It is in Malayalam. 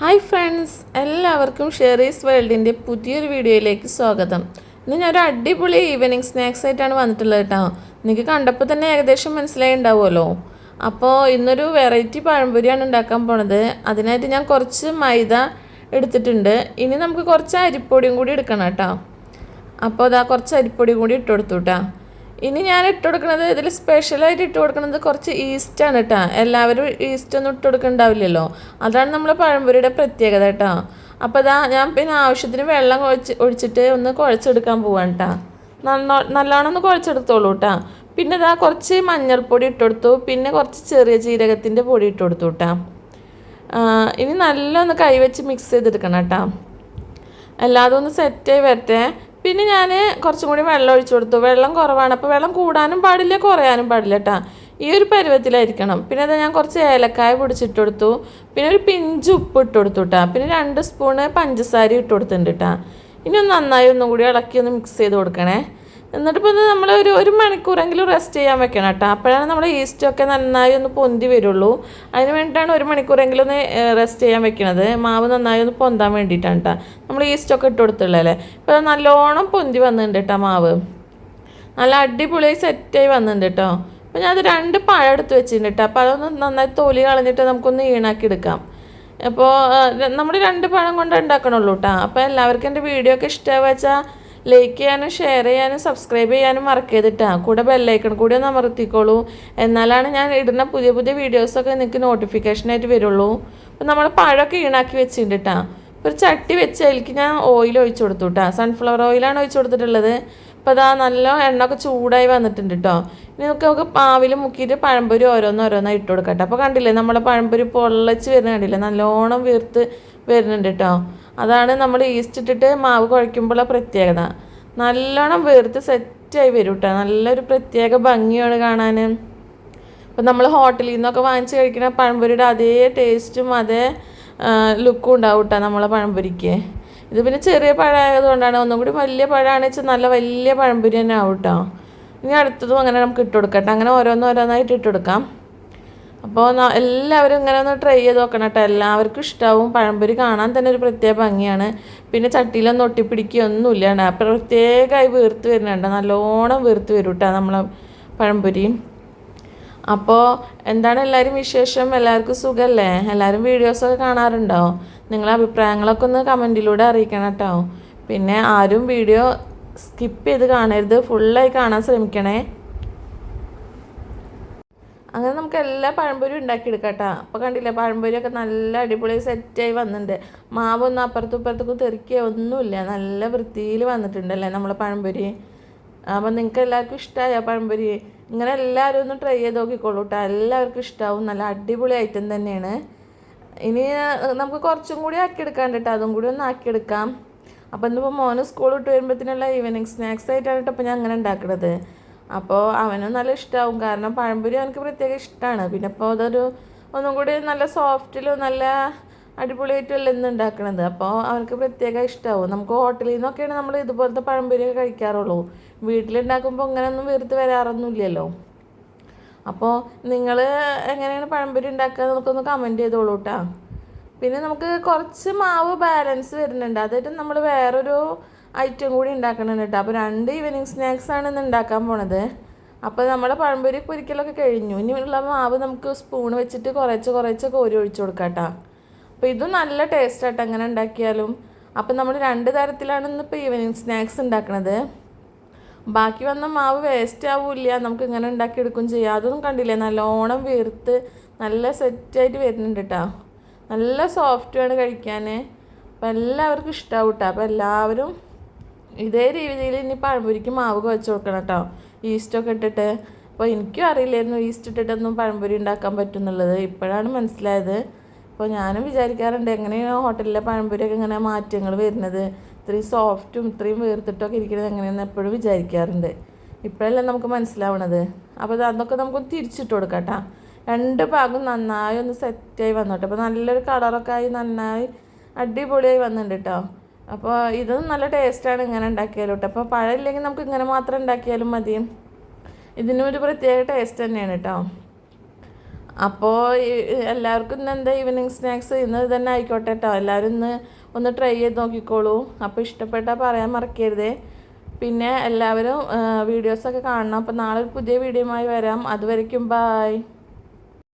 ഹായ് ഫ്രണ്ട്സ്, എല്ലാവർക്കും ഷെറീസ് വേൾഡിൻ്റെ പുതിയൊരു വീഡിയോയിലേക്ക് സ്വാഗതം. ഇന്ന് ഞാനൊരു അടിപൊളി ഈവനിങ് സ്നാക്സ് ആയിട്ടാണ് വന്നിട്ടുള്ളത് കേട്ടോ. നിങ്ങൾക്ക് കണ്ടപ്പോൾ തന്നെ ഏകദേശം മനസ്സിലായി ഉണ്ടാവുമല്ലോ. അപ്പോൾ ഇന്നൊരു വെറൈറ്റി പഴംപൊരിയാണ് ഉണ്ടാക്കാൻ പോണത്. അതിനായിട്ട് ഞാൻ കുറച്ച് മൈദ എടുത്തിട്ടുണ്ട്. ഇനി നമുക്ക് കുറച്ച് അരിപ്പൊടിയും കൂടി എടുക്കണം കേട്ടോ. അപ്പോൾ അതാ കുറച്ച് അരിപ്പൊടിയും കൂടി ഇട്ട് കൊടുത്തു കേട്ടോ. ഇനി ഞാൻ ഇട്ട് കൊടുക്കുന്നത്, ഇതിൽ സ്പെഷ്യലായിട്ട് ഇട്ട് കൊടുക്കുന്നത് കുറച്ച് ഈസ്റ്റാണ് കേട്ടോ. എല്ലാവരും ഈസ്റ്റ് ഒന്നും ഇട്ട് കൊടുക്കുന്നുണ്ടാവില്ലല്ലോ. അതാണ് നമ്മളെ പഴംപൊരിയുടെ പ്രത്യേകത കേട്ടോ. അപ്പോൾ ഇതാ ഞാൻ പിന്നെ ആവശ്യത്തിന് വെള്ളം ഒഴിച്ചിട്ട് ഒന്ന് കുഴച്ചെടുക്കാൻ പോവാണ് കേട്ടോ. നല്ലോണം ഒന്ന് കുഴച്ചെടുത്തോളൂ കേട്ടോ. പിന്നെ ഇതാ കുറച്ച് മഞ്ഞൾപ്പൊടി ഇട്ട് കൊടുത്തു. പിന്നെ കുറച്ച് ചെറിയ ജീരകത്തിൻ്റെ പൊടി ഇട്ട് കൊടുത്തു കേട്ടോ. ഇനി നല്ലൊന്ന് കൈവച്ച് മിക്സ് ചെയ്തെടുക്കണം കേട്ടോ. എല്ലാതും ഒന്ന് സെറ്റായി വരട്ടെ. പിന്നെ ഞാൻ കുറച്ചും കൂടി വെള്ളം ഒഴിച്ചു കൊടുത്തു. വെള്ളം കുറവാണ്, അപ്പോൾ വെള്ളം കൂടാനും പാടില്ല കുറയാനും പാടില്ല കേട്ടോ. ഈ ഒരു പരുവത്തിലായിരിക്കണം. പിന്നെ അത് ഞാൻ കുറച്ച് ഏലക്കായ പൊടിച്ചിട്ട് കൊടുത്തു. പിന്നെ ഒരു പിഞ്ച് ഉപ്പ് ഇട്ട് കൊടുത്തു കേട്ടോ. പിന്നെ 2 സ്പൂണ് പഞ്ചസാര ഇട്ട് കൊടുത്തിട്ടുണ്ട് കേട്ടോ. ഇനി ഒന്ന് നന്നായി ഒന്നും കൂടി ഇളക്കി ഒന്ന് മിക്സ് ചെയ്ത് കൊടുക്കണേ. എന്നിട്ടിപ്പോൾ ഇത് നമ്മൾ ഒരു മണിക്കൂറെങ്കിലും റെസ്റ്റ് ചെയ്യാൻ വെക്കണം കേട്ടോ. അപ്പോഴാണ് നമ്മൾ ഈസ്റ്റൊക്കെ നന്നായി ഒന്ന് പൊന്തി വരുള്ളൂ. അതിന് വേണ്ടിയിട്ടാണ് 1 മണിക്കൂറെങ്കിലും ഒന്ന് റെസ്റ്റ് ചെയ്യാൻ വെക്കണത്. മാവ് നന്നായി ഒന്ന് പൊന്താൻ വേണ്ടിയിട്ടാണ് കേട്ടോ. നമ്മൾ ഈസ്റ്റൊക്കെ ഇട്ട് കൊടുത്തുള്ളതല്ലേ. ഇപ്പോൾ നല്ലോണം പൊന്തി വന്നിട്ടുണ്ട് കേട്ടോ. മാവ് നല്ല അടിപൊളിയായി സെറ്റായി വന്നിട്ടുണ്ട് കേട്ടോ. അപ്പോൾ ഞാനത് 2 പഴം എടുത്ത് വെച്ചിട്ടുണ്ട് കേട്ടോ. അപ്പോൾ അതൊന്ന് നന്നായി തൊലി കളഞ്ഞിട്ട് നമുക്കൊന്ന് ഈണാക്കി എടുക്കാം. അപ്പോൾ നമ്മൾ 2 പഴം കൊണ്ട് ഉണ്ടാക്കണുള്ളൂ കേട്ടോ. അപ്പോൾ എല്ലാവർക്കും എൻ്റെ വീഡിയോ ഒക്കെ ഇഷ്ടമാവുക വെച്ചാൽ ലൈക്ക് ചെയ്യാനും ഷെയർ ചെയ്യാനും സബ്സ്ക്രൈബ് ചെയ്യാനും മറക്കരുതിട്ടാ. കൂടെ ബെല്ലൈക്കൺ കൂടി ഒന്ന് അമർത്തിക്കോളൂ. എന്നാലാണ് ഞാൻ ഇടുന്ന പുതിയ പുതിയ വീഡിയോസൊക്കെ നിങ്ങൾക്ക് നോട്ടിഫിക്കേഷനായിട്ട് വരുള്ളൂ. അപ്പോൾ നമ്മൾ പഴമൊക്കെ ഈണാക്കി വെച്ചിട്ടുണ്ട് കേട്ടോ. ഒരു ചട്ടി വെച്ച് അതിലേക്ക് ഞാൻ ഓയിൽ ഒഴിച്ചു കൊടുത്തു കേട്ടോ. സൺഫ്ലവർ ഓയിലാണ് ഒഴിച്ചു കൊടുത്തിട്ടുള്ളത്. അപ്പോൾ അതാ നല്ല എണ്ണയൊക്കെ ചൂടായി വന്നിട്ടുണ്ട് കേട്ടോ. ഇനി നമുക്ക് പാവിൽ മുക്കിയിട്ട് പഴംപൊരി ഓരോന്നോരോന്നായി ഇട്ട് കൊടുക്കട്ടെ. അപ്പോൾ കണ്ടില്ലേ നമ്മളെ പഴംപൊരി പൊള്ളച്ച് വരുന്ന കണ്ടില്ലേ, നല്ലോണം വീർത്ത് വരുന്നുണ്ട് കേട്ടോ. അതാണ് നമ്മൾ ഈസ്റ്റ് ഇട്ടിട്ട് മാവ് കുഴയ്ക്കുമ്പോഴുള്ള പ്രത്യേകത. നല്ലോണം വീർത്ത് സെറ്റായി വരും കേട്ടോ. നല്ലൊരു പ്രത്യേക ഭംഗിയാണ് കാണാൻ. ഇപ്പം നമ്മൾ ഹോട്ടലിൽ നിന്നൊക്കെ വാങ്ങിച്ച് കഴിക്കുന്ന പഴംപൊരിയുടെ അതേ ടേസ്റ്റും അതേ ലുക്കും ഉണ്ടാവും കേട്ടോ നമ്മളെ പഴംപൊരിക്ക്. ഇത് പിന്നെ ചെറിയ പഴമായതുകൊണ്ടാണ്. ഒന്നും കൂടി വലിയ പഴമാണെന്ന് വെച്ചാൽ നല്ല വലിയ പഴംപൊരി തന്നെ ആവും കേട്ടോ. ഇനി അടുത്തതും അങ്ങനെ നമുക്ക് ഇട്ട് കൊടുക്കട്ടെ. അങ്ങനെ ഓരോന്നോരോന്നായിട്ട് ഇട്ട് കൊടുക്കാം. അപ്പോൾ എല്ലാവരും ഇങ്ങനെ ഒന്ന് ട്രൈ ചെയ്ത് നോക്കണം കേട്ടോ. എല്ലാവർക്കും ഇഷ്ടമാവും. പഴംപൊരി കാണാൻ തന്നെ ഒരു പ്രത്യേക ഭംഗിയാണ്. പിന്നെ ചട്ടിയിലൊന്നും ഒട്ടിപ്പിടിക്കുകയൊന്നുമില്ല കേട്ടോ. പ്രത്യേകമായി വീർത്ത് വരുന്നുണ്ട്. നല്ലോണം വീർത്ത് വരും കേട്ടോ നമ്മളെ പഴംപൊരി. അപ്പോൾ എന്താണ് എല്ലാവരും വിശേഷം? എല്ലാവർക്കും സുഖമല്ലേ? എല്ലാവരും വീഡിയോസൊക്കെ കാണാറുണ്ടോ? നിങ്ങളെ അഭിപ്രായങ്ങളൊക്കെ ഒന്ന് കമൻറ്റിലൂടെ അറിയിക്കണം കേട്ടോ. പിന്നെ ആരും വീഡിയോ സ്കിപ്പ് ചെയ്ത് കാണരുത്, ഫുള്ളായി കാണാൻ ശ്രമിക്കണേ. അങ്ങനെ നമുക്ക് എല്ലാ പഴംപൊരിയും ഉണ്ടാക്കിയെടുക്കാം കേട്ടോ. അപ്പോൾ കണ്ടില്ലേ, പഴംപൊരിയൊക്കെ നല്ല അടിപൊളി സെറ്റായി വന്നിട്ടുണ്ട്. മാവൊന്നും അപ്പുറത്തും ഇപ്പുറത്തേക്കും തെറിക്കുകയോ ഒന്നുമില്ല. നല്ല വൃത്തിയിൽ വന്നിട്ടുണ്ടല്ലേ നമ്മളെ പഴംപൊരി. അപ്പോൾ നിങ്ങൾക്ക് എല്ലാവർക്കും ഇഷ്ടമായ പഴംപൊരി? ഇങ്ങനെ എല്ലാവരും ഒന്ന് ട്രൈ ചെയ്ത് നോക്കിക്കോളൂ കേട്ടോ. എല്ലാവർക്കും ഇഷ്ടമാവും. നല്ല അടിപൊളി ഐറ്റം തന്നെയാണ്. ഇനി നമുക്ക് കുറച്ചും കൂടി ആക്കിയെടുക്കാം കേട്ടോ. അതും കൂടി ഒന്ന് ആക്കിയെടുക്കാം. അപ്പോൾ ഇന്നിപ്പോൾ മോന് സ്കൂൾ വിട്ട് വരുമ്പോഴത്തേനുള്ള ഈവനിങ് സ്നാക്സ് ആയിട്ടാണ് കേട്ടോ ഇപ്പോൾ ഞാൻ അങ്ങനെ ഉണ്ടാക്കുന്നത്. അപ്പോൾ അവനും നല്ല ഇഷ്ടമാവും. കാരണം പഴംപൊരി അവനക്ക് പ്രത്യേകം ഇഷ്ടമാണ്. പിന്നെ ഇപ്പോൾ അതൊരു ഒന്നും കൂടി നല്ല സോഫ്റ്റിലും നല്ല അടിപൊളിയായിട്ടുമല്ല ഇന്ന് ഉണ്ടാക്കണത്. അപ്പോൾ അവനക്ക് പ്രത്യേകം ഇഷ്ടമാവും. നമുക്ക് ഹോട്ടലിൽ നിന്നൊക്കെയാണ് നമ്മൾ ഇതുപോലത്തെ പഴംപൊരിയൊക്കെ കഴിക്കാറുള്ളൂ. വീട്ടിലുണ്ടാക്കുമ്പോൾ ഇങ്ങനെയൊന്നും വെറുതെ വരാറൊന്നുമില്ലല്ലോ. അപ്പോൾ നിങ്ങൾ എങ്ങനെയാണ് പഴംപൊരി ഉണ്ടാക്കുക നമുക്കൊന്ന് കമൻറ്റ് ചെയ്തോളൂ കേട്ടോ. പിന്നെ നമുക്ക് കുറച്ച് മാവ് ബാലൻസ് വരുന്നുണ്ട്. അതായിട്ട് നമ്മൾ വേറൊരു ഐറ്റം കൂടി ഉണ്ടാക്കണുണ്ട് കേട്ടോ. അപ്പോൾ 2 ഈവനിങ് സ്നാക്സാണ് ഇന്ന് ഉണ്ടാക്കാൻ പോണത്. അപ്പോൾ നമ്മുടെ പഴംപൊരി പൊരിക്കലൊക്കെ കഴിഞ്ഞു. ഇനിയുള്ള മാവ് നമുക്ക് സ്പൂൺ വെച്ചിട്ട് കുറേശ്ശെ കോരി ഒഴിച്ചു കൊടുക്കാം കേട്ടോ. അപ്പോൾ ഇതും നല്ല ടേസ്റ്റായിട്ട് അങ്ങനെ ഉണ്ടാക്കിയാലും. അപ്പോൾ നമ്മൾ 2 തരത്തിലാണ് ഇന്നിപ്പോൾ ഈവനിങ് സ്നാക്സ് ഉണ്ടാക്കണത്. ബാക്കി വന്ന മാവ് വേസ്റ്റ് ആവില്ല, നമുക്ക് ഇങ്ങനെ ഉണ്ടാക്കിയെടുക്കും ചെയ്യാം. അതൊന്നും കണ്ടില്ലേ, നല്ലോണം വീർത്ത് നല്ല സെറ്റായിട്ട് വരുന്നുണ്ട് കേട്ടോ. നല്ല സോഫ്റ്റുമാണ് കഴിക്കാൻ. അപ്പോൾ എല്ലാവർക്കും ഇഷ്ടമാവും കേട്ടോ. അപ്പോൾ എല്ലാവരും ഇതേ രീതിയിൽ ഇനി പഴംപൊരിക്ക് മാവ് കുഴച്ച് കൊടുക്കണം കേട്ടോ, ഈസ്റ്റൊക്കെ ഇട്ടിട്ട്. അപ്പോൾ എനിക്കും അറിയില്ലായിരുന്നു ഈസ്റ്റ് ഇട്ടിട്ടൊന്നും പഴംപൊരി ഉണ്ടാക്കാൻ പറ്റുമെന്നുള്ളത്. ഇപ്പോഴാണ് മനസ്സിലായത്. അപ്പോൾ ഞാനും വിചാരിക്കാറുണ്ട് എങ്ങനെയാണ് ഹോട്ടലിലെ പഴംപൊരിയൊക്കെ ഇങ്ങനെ മാറ്റങ്ങൾ വരുന്നത്, ഇത്രയും സോഫ്റ്റും ഇത്രയും വീർത്തിട്ടൊക്കെ ഇരിക്കുന്നത് എങ്ങനെയാണെന്ന് എപ്പോഴും വിചാരിക്കാറുണ്ട്. ഇപ്പോഴല്ലേ നമുക്ക് മനസ്സിലാവണത്. അപ്പോൾ അതൊക്കെ നമുക്കൊന്ന് തിരിച്ചിട്ട് കൊടുക്കാം കേട്ടോ. 2 ഭാഗം നന്നായി ഒന്ന് സെറ്റായി വന്നോട്ടെ. അപ്പോൾ നല്ലൊരു കളറൊക്കെ ആയി നന്നായി അടിപൊളിയായി വന്നിട്ടുണ്ട് കേട്ടോ. അപ്പോൾ ഇതും നല്ല ടേസ്റ്റാണ് ഇങ്ങനെ ഉണ്ടാക്കിയാലും കേട്ടോ. അപ്പോൾ പഴം ഇല്ലെങ്കിൽ നമുക്ക് ഇങ്ങനെ മാത്രം ഉണ്ടാക്കിയാലും മതി. ഇതിനും ഒരു പ്രത്യേക ടേസ്റ്റ് തന്നെയാണ് കേട്ടോ. അപ്പോൾ എല്ലാവർക്കും ഇന്ന് എന്താ ഈവനിങ് സ്നാക്സ് ഇന്ന് തന്നെ ആയിക്കോട്ടെ കേട്ടോ. എല്ലാവരും ഇന്ന് ഒന്ന് ട്രൈ ചെയ്ത് നോക്കിക്കോളൂ. അപ്പോൾ ഇഷ്ടപ്പെട്ടാൽ പറയാൻ മറക്കരുതേ. പിന്നെ എല്ലാവരും വീഡിയോസൊക്കെ കാണണം. അപ്പോൾ നാളെ ഒരു പുതിയ വീഡിയോയുമായി വരാം. അതുവരയ്ക്കും ബായ്.